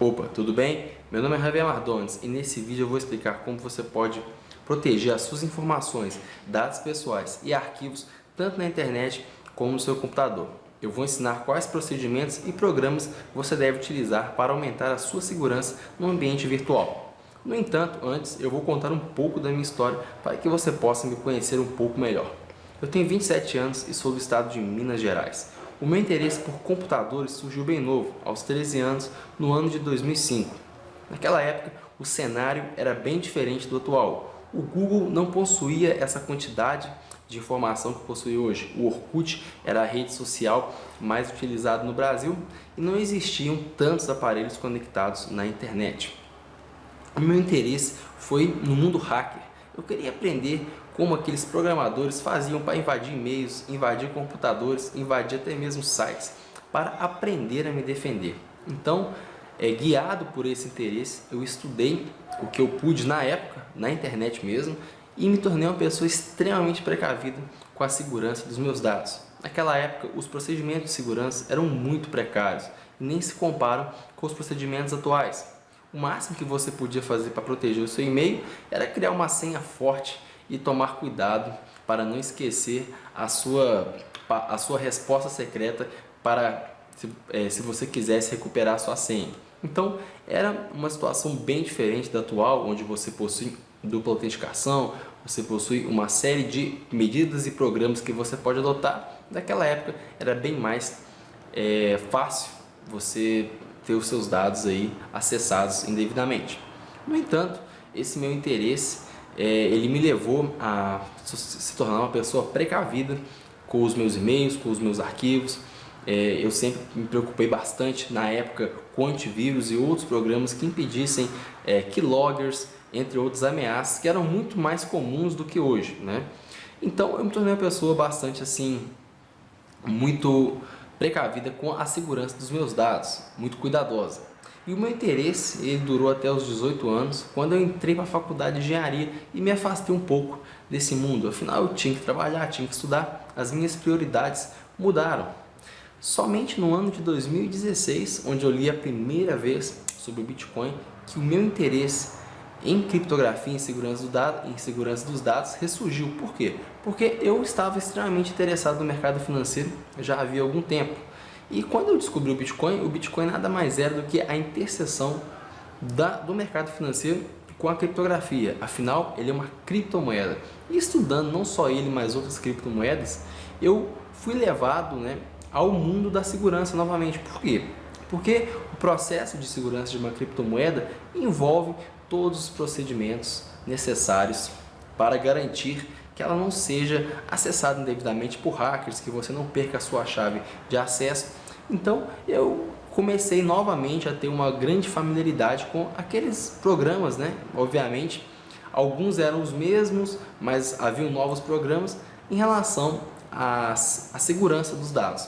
Opa, tudo bem? Meu nome é Javier Mardones e nesse vídeo eu vou explicar como você pode proteger as suas informações, dados pessoais e arquivos tanto na internet como no seu computador. Eu vou ensinar quais procedimentos e programas você deve utilizar para aumentar a sua segurança no ambiente virtual. No entanto, antes eu vou contar um pouco da minha história para que você possa me conhecer um pouco melhor. Eu tenho 27 anos e sou do estado de Minas Gerais. O meu interesse por computadores surgiu bem novo, aos 13 anos, no ano de 2005. Naquela época, o cenário era bem diferente do atual. O Google não possuía essa quantidade de informação que possui hoje. O Orkut era a rede social mais utilizada no Brasil e não existiam tantos aparelhos conectados na internet. O meu interesse foi no mundo hacker. Eu queria aprender como aqueles programadores faziam para invadir e-mails, invadir computadores, invadir até mesmo sites, para aprender a me defender. Então, guiado por esse interesse, eu estudei o que eu pude na época, na internet mesmo, e me tornei uma pessoa extremamente precavida com a segurança dos meus dados. Naquela época, os procedimentos de segurança eram muito precários e nem se comparam com os procedimentos atuais. O máximo que você podia fazer para proteger o seu e-mail era criar uma senha forte e tomar cuidado para não esquecer a sua resposta secreta para se você quisesse recuperar a sua senha. Então, era uma situação bem diferente da atual, onde você possui dupla autenticação, você possui uma série de medidas e programas que você pode adotar. Naquela época, era bem mais fácil você ter os seus dados aí acessados indevidamente. No entanto, esse meu interesse ele me levou a se tornar uma pessoa precavida com os meus e-mails, com os meus arquivos. Eu sempre me preocupei bastante na época com antivírus e outros programas que impedissem keyloggers, entre outras ameaças que eram muito mais comuns do que hoje, né? Então eu me tornei uma pessoa bastante assim, muito precavida com a segurança dos meus dados, muito cuidadosa. E o meu interesse ele durou até os 18 anos, quando eu entrei para a faculdade de engenharia e me afastei um pouco desse mundo. Afinal, eu tinha que trabalhar, tinha que estudar, as minhas prioridades mudaram. Somente no ano de 2016, onde eu li a primeira vez sobre o Bitcoin, que o meu interesse em criptografia e em segurança dos dados ressurgiu. Por quê? Porque eu estava extremamente interessado no mercado financeiro já havia algum tempo. E quando eu descobri o Bitcoin nada mais era do que a interseção do mercado financeiro com a criptografia. Afinal, ele é uma criptomoeda. E estudando não só ele, mas outras criptomoedas, eu fui levado, ao mundo da segurança novamente. Por quê? Porque o processo de segurança de uma criptomoeda envolve todos os procedimentos necessários para garantir que ela não seja acessada indevidamente por hackers, que você não perca a sua chave de acesso. Então eu comecei novamente a ter uma grande familiaridade com aqueles programas, Obviamente, alguns eram os mesmos, mas haviam novos programas em relação à segurança dos dados.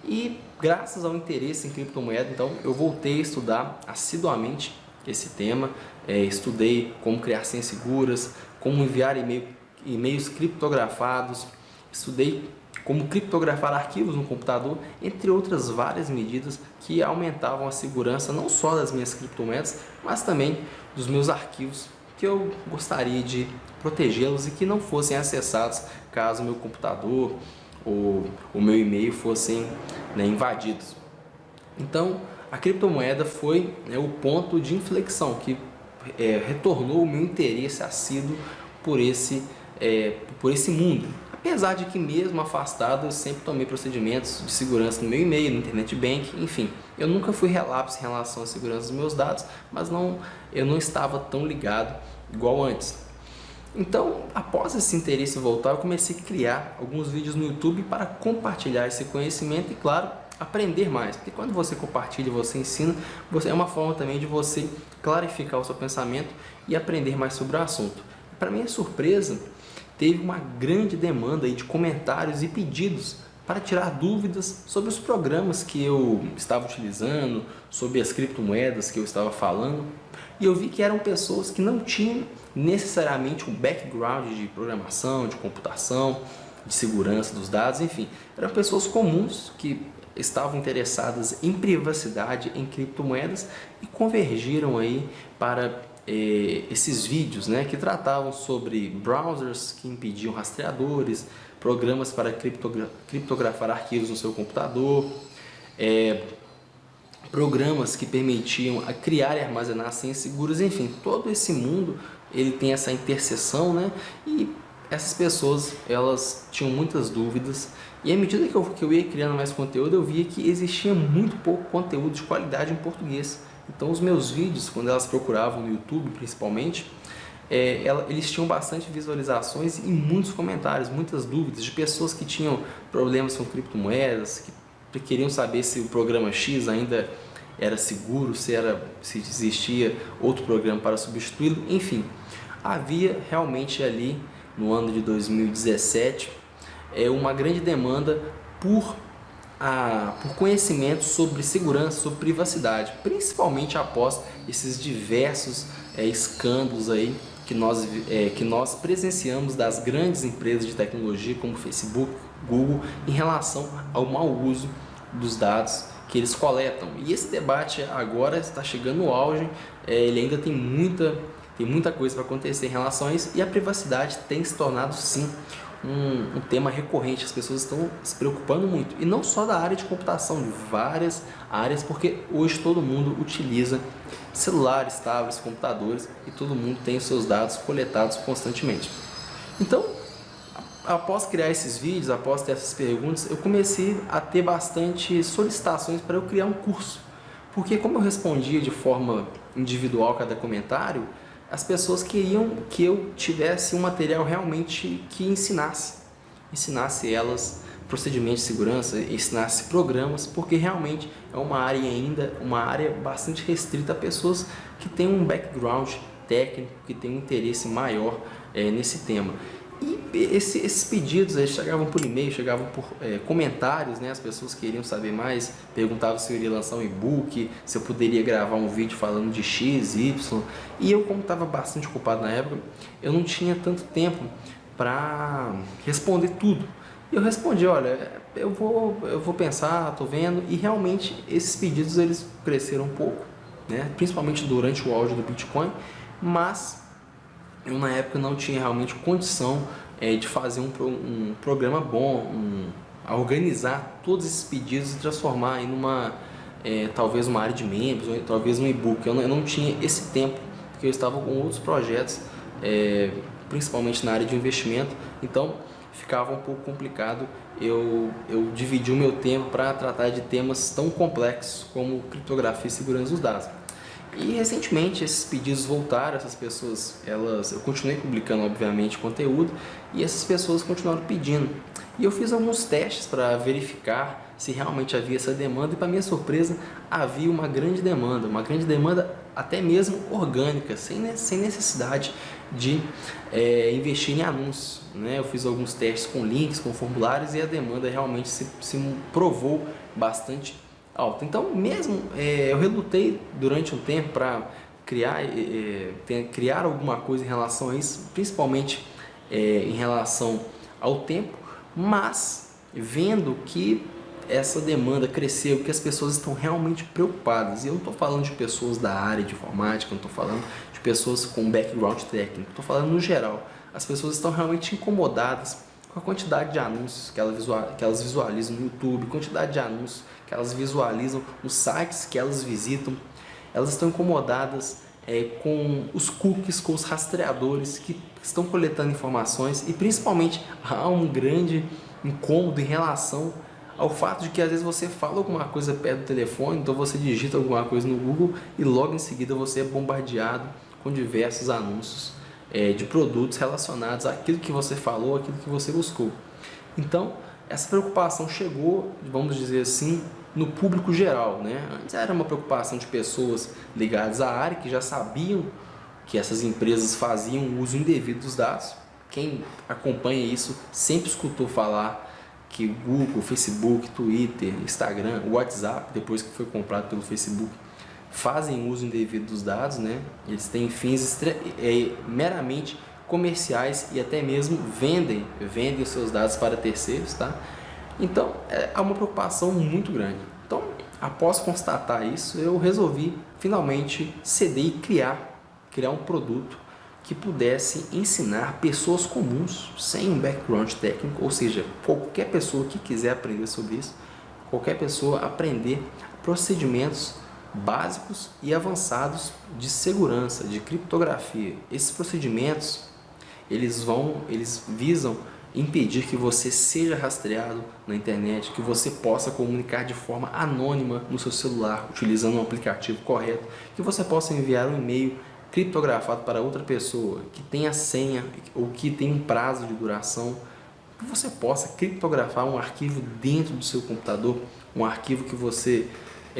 E graças ao interesse em criptomoeda, então eu voltei a estudar assiduamente esse tema, estudei como criar senhas seguras, como enviar e-mails criptografados, estudei como criptografar arquivos no computador, entre outras várias medidas que aumentavam a segurança não só das minhas criptomoedas, mas também dos meus arquivos, que eu gostaria de protegê-los e que não fossem acessados caso o meu computador ou o meu e-mail fossem invadidos. Então, a criptomoeda foi o ponto de inflexão que retornou o meu interesse assíduo por esse mundo. Apesar de que mesmo afastado eu sempre tomei procedimentos de segurança no meu e-mail, no internet banking, enfim. Eu nunca fui relapso em relação à segurança dos meus dados, mas eu não estava tão ligado igual antes. Então, após esse interesse voltar, eu comecei a criar alguns vídeos no YouTube para compartilhar esse conhecimento e, claro, aprender mais. Porque quando você compartilha, você ensina, é uma forma também de você clarificar o seu pensamento e aprender mais sobre o assunto. Para minha surpresa, teve uma grande demanda de comentários e pedidos para tirar dúvidas sobre os programas que eu estava utilizando, sobre as criptomoedas que eu estava falando. E eu vi que eram pessoas que não tinham necessariamente um background de programação, de computação, de segurança dos dados, enfim. Eram pessoas comuns que estavam interessadas em privacidade, em criptomoedas e convergiram aí para esses vídeos, né, que tratavam sobre browsers que impediam rastreadores, programas para criptografar arquivos no seu computador, programas que permitiam criar e armazenar senhas seguras, enfim, todo esse mundo ele tem essa interseção, né? E essas pessoas elas tinham muitas dúvidas e à medida que eu ia criando mais conteúdo eu via que existia muito pouco conteúdo de qualidade em português. Então os meus vídeos, quando elas procuravam no YouTube principalmente, eles tinham bastante visualizações e muitos comentários, muitas dúvidas de pessoas que tinham problemas com criptomoedas, que queriam saber se o programa X ainda era seguro, se existia outro programa para substituí-lo, enfim. Havia realmente ali, no ano de 2017, uma grande demanda por conhecimento sobre segurança, sobre privacidade, principalmente após esses diversos escândalos aí que nós presenciamos das grandes empresas de tecnologia como Facebook, Google, em relação ao mau uso dos dados que eles coletam. E esse debate agora está chegando no auge, ele ainda tem muita coisa para acontecer em relação a isso, e a privacidade tem se tornado sim um tema recorrente. As pessoas estão se preocupando muito, e não só da área de computação, de várias áreas, porque hoje todo mundo utiliza celulares, tablets, computadores, e todo mundo tem os seus dados coletados constantemente. Então, após criar esses vídeos, após ter essas perguntas, eu comecei a ter bastante solicitações para eu criar um curso, porque como eu respondia de forma individual cada comentário, as pessoas queriam que eu tivesse um material realmente que ensinasse elas procedimentos de segurança, ensinasse programas, porque realmente é uma área bastante restrita a pessoas que têm um background técnico, que têm um interesse maior nesse tema. E esses pedidos eles chegavam por e-mail, chegavam por comentários, né? As pessoas queriam saber mais, perguntavam se eu iria lançar um e-book, se eu poderia gravar um vídeo falando de X, Y. E eu, como estava bastante ocupado na época, eu não tinha tanto tempo para responder tudo. E eu respondi, olha, eu vou pensar, estou vendo, e realmente esses pedidos eles cresceram um pouco, né? Principalmente durante o auge do Bitcoin, mas eu na época não tinha realmente condição de fazer um programa bom, a organizar todos esses pedidos e transformar em talvez uma área de membros, ou talvez um e-book. Eu não tinha esse tempo, porque eu estava com outros projetos, principalmente na área de investimento, então ficava um pouco complicado eu dividir o meu tempo para tratar de temas tão complexos como criptografia e segurança dos dados. E recentemente esses pedidos voltaram, essas pessoas, eu continuei publicando obviamente conteúdo e essas pessoas continuaram pedindo. E eu fiz alguns testes para verificar se realmente havia essa demanda e, para minha surpresa, havia uma grande demanda até mesmo orgânica, sem necessidade de investir em anúncios, né? Eu fiz alguns testes com links, com formulários e a demanda realmente se provou bastante alta. Então, mesmo eu relutei durante um tempo para criar alguma coisa em relação a isso, principalmente em relação ao tempo, mas vendo que essa demanda cresceu, que as pessoas estão realmente preocupadas, e eu não estou falando de pessoas da área de informática, não estou falando de pessoas com background técnico, estou falando no geral, as pessoas estão realmente incomodadas com a quantidade de anúncios que elas visualizam no YouTube, quantidade de anúncios que elas visualizam nos sites que elas visitam. Elas estão incomodadas com os cookies, com os rastreadores que estão coletando informações, e principalmente há um grande incômodo em relação ao fato de que às vezes você fala alguma coisa perto do telefone, então você digita alguma coisa no Google e logo em seguida você é bombardeado com diversos anúncios de produtos relacionados àquilo que você falou, àquilo que você buscou. Então, essa preocupação chegou, vamos dizer assim, no público geral, né? Antes era uma preocupação de pessoas ligadas à área que já sabiam que essas empresas faziam uso indevido dos dados. Quem acompanha isso sempre escutou falar que Google, Facebook, Twitter, Instagram, WhatsApp, depois que foi comprado pelo Facebook, fazem uso indevido dos dados, né? Eles têm fins meramente comerciais e até mesmo vendem os seus dados para terceiros, tá? Então, há uma preocupação muito grande. Então, após constatar isso, eu resolvi finalmente ceder e criar um produto que pudesse ensinar pessoas comuns, sem um background técnico, ou seja, qualquer pessoa que quiser aprender sobre isso, qualquer pessoa aprender procedimentos básicos e avançados de segurança, de criptografia. Esses procedimentos, eles visam impedir que você seja rastreado na internet, que você possa comunicar de forma anônima no seu celular, utilizando um aplicativo correto, que você possa enviar um e-mail criptografado para outra pessoa, que tenha senha ou que tenha um prazo de duração, que você possa criptografar um arquivo dentro do seu computador, um arquivo que você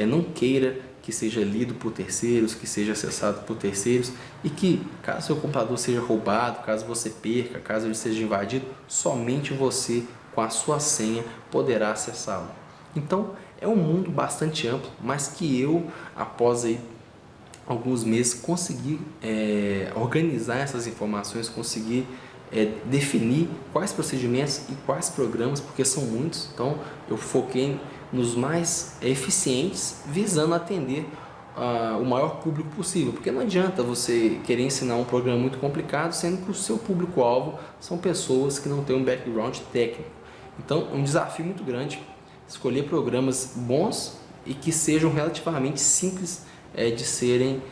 não queira que seja lido por terceiros, que seja acessado por terceiros e que, caso seu computador seja roubado, caso você perca, caso ele seja invadido, somente você, com a sua senha, poderá acessá-lo. Então, é um mundo bastante amplo, mas que eu, após aí alguns meses, consegui organizar essas informações, consegui definir quais procedimentos e quais programas, porque são muitos. Então eu foquei nos mais eficientes, visando atender o maior público possível, porque não adianta você querer ensinar um programa muito complicado, sendo que o seu público-alvo são pessoas que não têm um background técnico. Então é um desafio muito grande escolher programas bons e que sejam relativamente simples de serem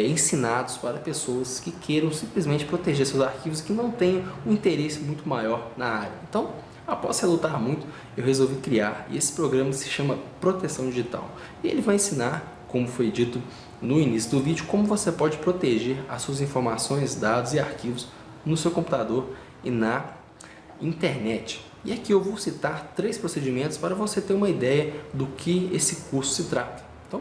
ensinados para pessoas que queiram simplesmente proteger seus arquivos, que não tenham um interesse muito maior na área. Então, após relutar muito, eu resolvi criar, e esse programa se chama Proteção Digital. E ele vai ensinar, como foi dito no início do vídeo, como você pode proteger as suas informações, dados e arquivos no seu computador e na internet. E aqui eu vou citar 3 procedimentos para você ter uma ideia do que esse curso se trata. Então,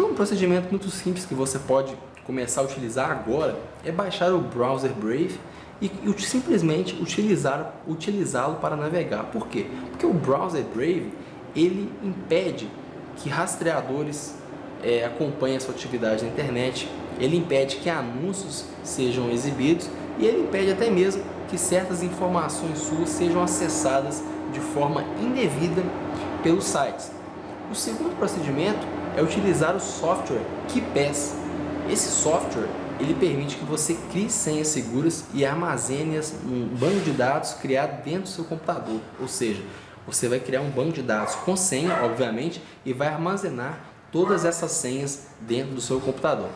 um procedimento muito simples que você pode começar a utilizar agora é baixar o browser Brave e simplesmente utilizá-lo para navegar. Por quê? Porque o browser Brave, ele impede que rastreadores acompanhem a sua atividade na internet, ele impede que anúncios sejam exibidos e ele impede até mesmo que certas informações suas sejam acessadas de forma indevida pelos sites. O segundo procedimento é utilizar o software KeePass. Esse software, ele permite que você crie senhas seguras e armazene-as num banco de dados criado dentro do seu computador. Ou seja, você vai criar um banco de dados com senha, obviamente, e vai armazenar todas essas senhas dentro do seu computador.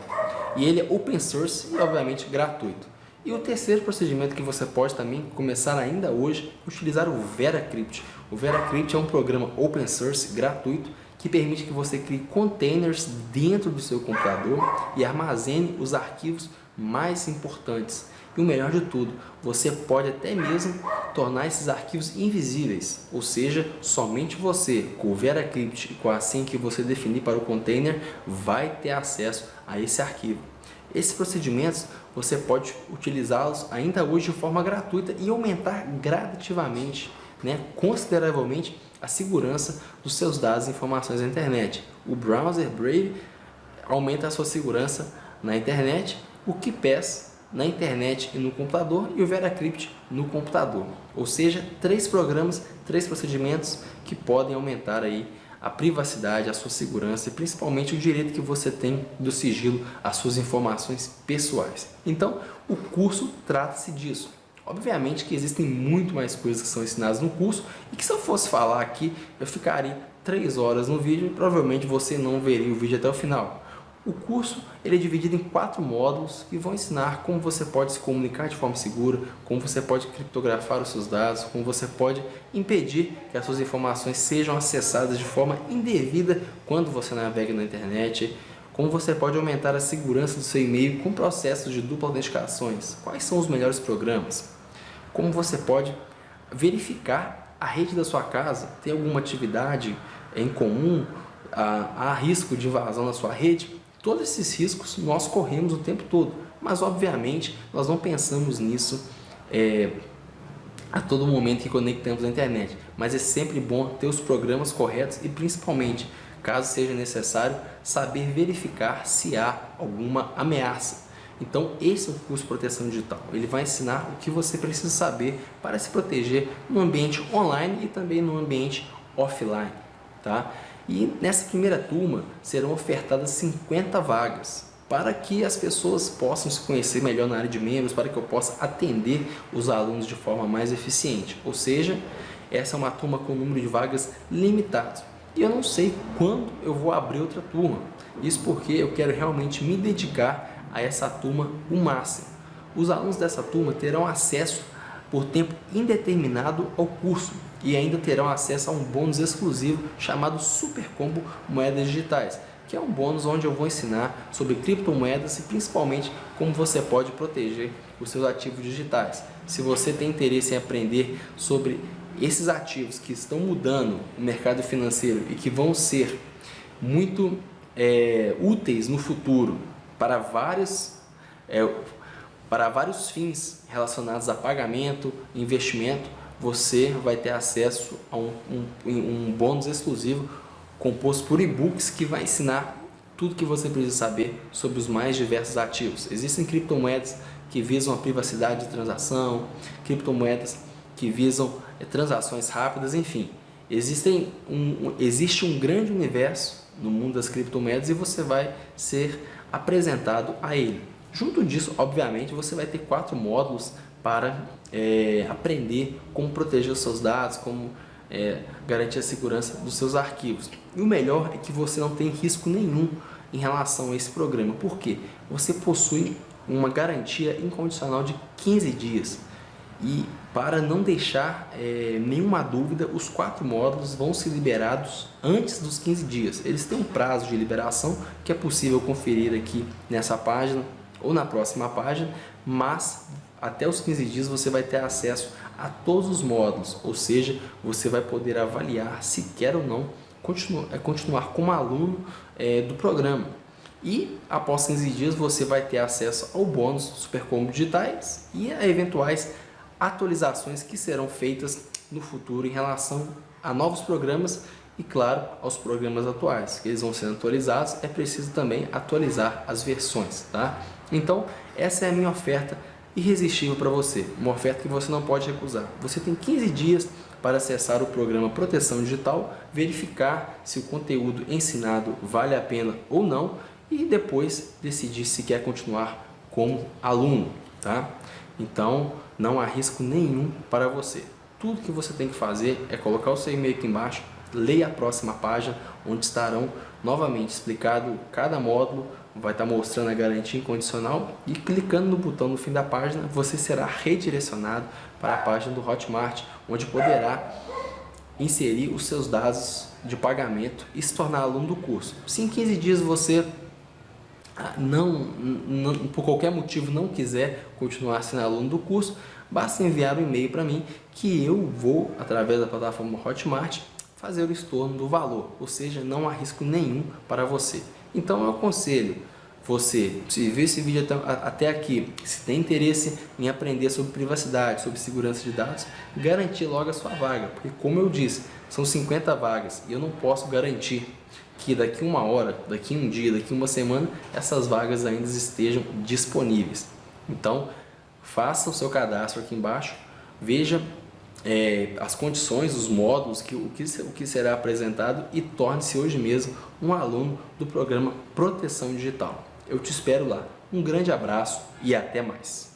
E ele é open source e, obviamente, gratuito. E o terceiro procedimento que você pode também começar ainda hoje é utilizar o VeraCrypt. O VeraCrypt é um programa open source gratuito que permite que você crie containers dentro do seu computador e armazene os arquivos mais importantes. E o melhor de tudo, você pode até mesmo tornar esses arquivos invisíveis, ou seja, somente você, com o VeraCrypt e com a senha que você definir para o container, vai ter acesso a esse arquivo. Esses procedimentos você pode utilizá-los ainda hoje de forma gratuita e aumentar gradativamente, consideravelmente, a segurança dos seus dados e informações na internet. O browser Brave aumenta a sua segurança na internet, o KeePass na internet e no computador e o VeraCrypt no computador. Ou seja, 3 programas, 3 procedimentos que podem aumentar aí a privacidade, a sua segurança e principalmente o direito que você tem do sigilo às suas informações pessoais. Então, o curso trata-se disso. Obviamente que existem muito mais coisas que são ensinadas no curso e que se eu fosse falar aqui, eu ficaria 3 horas no vídeo e provavelmente você não veria o vídeo até o final. O curso ele é dividido em 4 módulos que vão ensinar como você pode se comunicar de forma segura, como você pode criptografar os seus dados, como você pode impedir que as suas informações sejam acessadas de forma indevida quando você navega na internet, como você pode aumentar a segurança do seu e-mail com processos de dupla autenticações, quais são os melhores programas, como você pode verificar a rede da sua casa, tem alguma atividade em comum, há risco de invasão na sua rede. Todos esses riscos nós corremos o tempo todo, mas obviamente nós não pensamos nisso a todo momento que conectamos a internet, mas é sempre bom ter os programas corretos e principalmente, caso seja necessário, saber verificar se há alguma ameaça. Então esse é o curso Proteção Digital. Ele vai ensinar o que você precisa saber para se proteger no ambiente online e também no ambiente offline, tá? E nessa primeira turma serão ofertadas 50 vagas para que as pessoas possam se conhecer melhor na área de membros, para que eu possa atender os alunos de forma mais eficiente. Ou seja, essa é uma turma com número de vagas limitado. E eu não sei quando eu vou abrir outra turma. Isso porque eu quero realmente me dedicar a essa turma o máximo. Os alunos dessa turma terão acesso por tempo indeterminado ao curso e ainda terão acesso a um bônus exclusivo chamado Super Combo Moedas Digitais, que é um bônus onde eu vou ensinar sobre criptomoedas e principalmente como você pode proteger os seus ativos digitais. Se você tem interesse em aprender sobre esses ativos que estão mudando o mercado financeiro e que vão ser muito úteis no futuro para vários fins relacionados a pagamento, investimento, você vai ter acesso a um bônus exclusivo composto por e-books que vai ensinar tudo que você precisa saber sobre os mais diversos ativos. Existem criptomoedas que visam a privacidade de transação, criptomoedas que visam transações rápidas, enfim. Existe um grande universo no mundo das criptomoedas e você vai ser apresentado a ele. Junto disso, obviamente, você vai ter 4 módulos para aprender como proteger os seus dados, como garantir a segurança dos seus arquivos. E o melhor é que você não tem risco nenhum em relação a esse programa. Por quê? Você possui uma garantia incondicional de 15 dias. E para não deixar nenhuma dúvida, os 4 módulos vão ser liberados antes dos 15 dias. Eles têm um prazo de liberação que é possível conferir aqui nessa página ou na próxima página, mas até os 15 dias você vai ter acesso a todos os módulos, ou seja, você vai poder avaliar se quer ou não continuar como aluno do programa. E após 15 dias você vai ter acesso ao bônus Super Combo Digitais e a eventuais atualizações que serão feitas no futuro em relação a novos programas e, claro, aos programas atuais, que eles vão sendo atualizados, é preciso também atualizar as versões, tá? Então, essa é a minha oferta irresistível para você, uma oferta que você não pode recusar. Você tem 15 dias para acessar o programa Proteção Digital, verificar se o conteúdo ensinado vale a pena ou não e depois decidir se quer continuar como aluno, tá? Então, não há risco nenhum para você. Tudo que você tem que fazer é colocar o seu e-mail aqui embaixo, leia a próxima página, onde estarão novamente explicado cada módulo, vai estar mostrando a garantia incondicional e clicando no botão no fim da página, você será redirecionado para a página do Hotmart, onde poderá inserir os seus dados de pagamento e se tornar aluno do curso. Se em 15 dias você por qualquer motivo não quiser continuar sendo aluno do curso, basta enviar um e-mail para mim que eu vou, através da plataforma Hotmart, fazer o estorno do valor, ou seja, não há risco nenhum para você. Então eu aconselho você, se viu esse vídeo até aqui, se tem interesse em aprender sobre privacidade, sobre segurança de dados, garantir logo a sua vaga, porque como eu disse, são 50 vagas e eu não posso garantir que daqui uma hora, daqui um dia, daqui uma semana, essas vagas ainda estejam disponíveis. Então, faça o seu cadastro aqui embaixo, veja as condições, os módulos, o que será apresentado e torne-se hoje mesmo um aluno do programa Proteção Digital. Eu te espero lá. Um grande abraço e até mais.